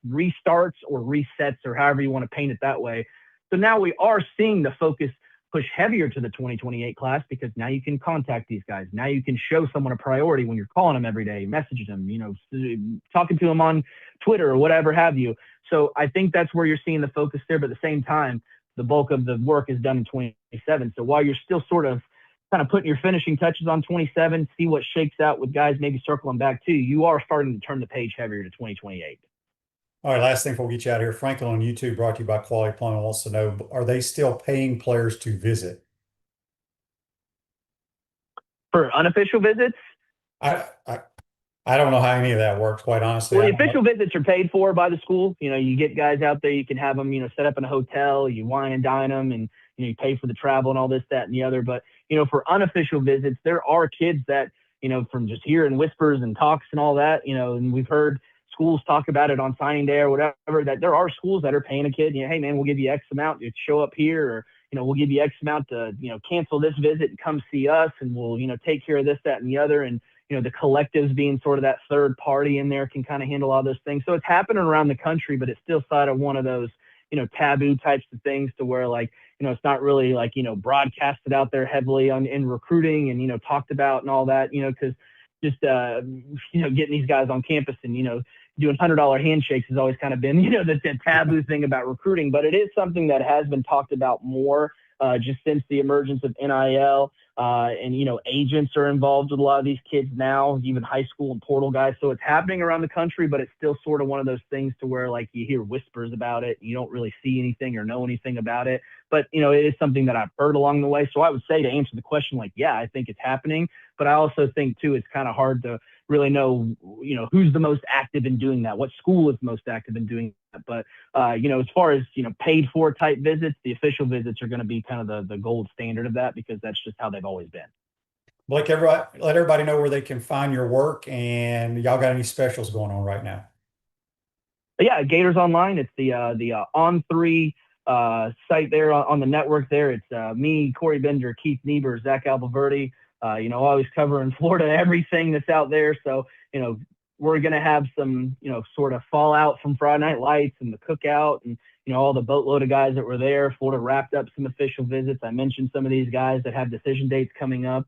restarts or resets, or however you want to paint it that way. So now we are seeing the focus push heavier to the 2028 class, because now you can contact these guys. Now you can show someone a priority when you're calling them every day, messaging them, talking to them on Twitter or whatever have you. So I think that's where you're seeing the focus there. But at the same time, the bulk of the work is done in 27. So while you're still sort of kind of putting your finishing touches on 27, see what shakes out with guys maybe circling back to you, you are starting to turn the page heavier to 2028. All right, last thing before we get you out of here. Franklin on YouTube, brought to you by Quality Plumbing, wants to know, are they still paying players to visit? For unofficial visits? I don't know how any of that works, quite honestly. Well, the official visits are paid for by the school. You get guys out there, you can have them, set up in a hotel, you wine and dine them, and, you pay for the travel and all this, that, and the other. But, for unofficial visits, there are kids that, from just hearing whispers and talks and all that, and we've heard schools talk about it on signing day or whatever, that there are schools that are paying a kid, hey man, we'll give you X amount to show up here, or, we'll give you X amount to, cancel this visit and come see us, and we'll, take care of this, that, and the other. And, the collectives being sort of that third party in there can kind of handle all those things. So it's happening around the country, but it's still sort of one of those, taboo types of things, to where it's not really broadcasted out there heavily in recruiting and, talked about and all that, because just, getting these guys on campus and, doing $100 handshakes has always kind of been, the taboo thing about recruiting. But it is something that has been talked about more just since the emergence of NIL. And, agents are involved with a lot of these kids now, even high school and portal guys. So it's happening around the country, but it's still sort of one of those things to where you hear whispers about it. You don't really see anything or know anything about it. But, it is something that I've heard along the way. So I would say, to answer the question, yeah, I think it's happening. But I also think, too, it's kind of hard to really know, who's the most active in doing that, what school is most active in doing that. But, as far as, paid for type visits, the official visits are going to be kind of the gold standard of that, because that's just how they've always been. Blake, let everybody know where they can find your work, and y'all got any specials going on right now? But yeah, Gators Online. It's the On3 site there on the network there. It's me, Corey Bender, Keith Niebuhr, Zach Albaverdi, always covering Florida, everything that's out there. So, we're going to have some, sort of fallout from Friday Night Lights and the cookout, and, all the boatload of guys that were there. Florida wrapped up some official visits. I mentioned some of these guys that have decision dates coming up.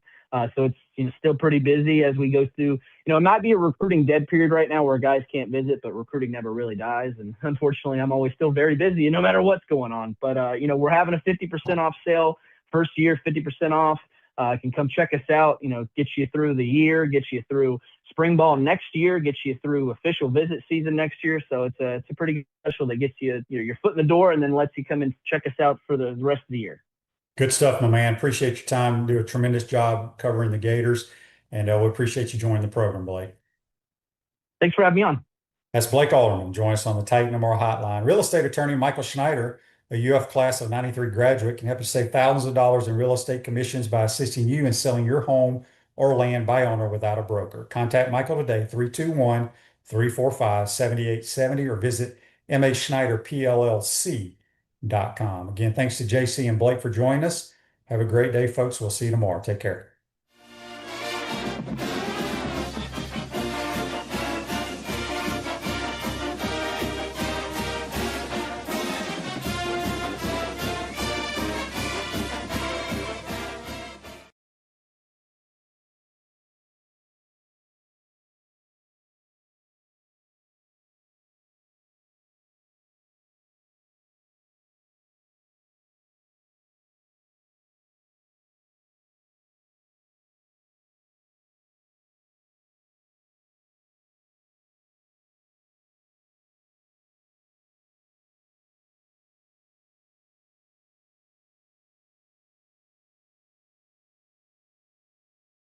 So it's, still pretty busy as we go through. It might be a recruiting dead period right now where guys can't visit, but recruiting never really dies. And unfortunately, I'm always still very busy no matter what's going on. But, we're having a 50% off sale, first year, 50% off. Can come check us out, get you through the year, get you through spring ball next year, get you through official visit season next year. So it's a pretty special that gets you, your foot in the door, and then lets you come and check us out for the rest of the year. Good stuff, my man. Appreciate your time. Do a tremendous job covering the Gators, and we appreciate you joining the program, Blake. Thanks for having me on. That's Blake Alderman. Join us on the Titan Tomorrow Hotline. Real estate attorney Michael Schneider, a UF class of 93 graduate, can help you save thousands of dollars in real estate commissions by assisting you in selling your home or land by owner without a broker. Contact Michael today, 321-345-7870, or visit maschneiderpllc.com. Again, thanks to JC and Blake for joining us. Have a great day, folks. We'll see you tomorrow. Take care.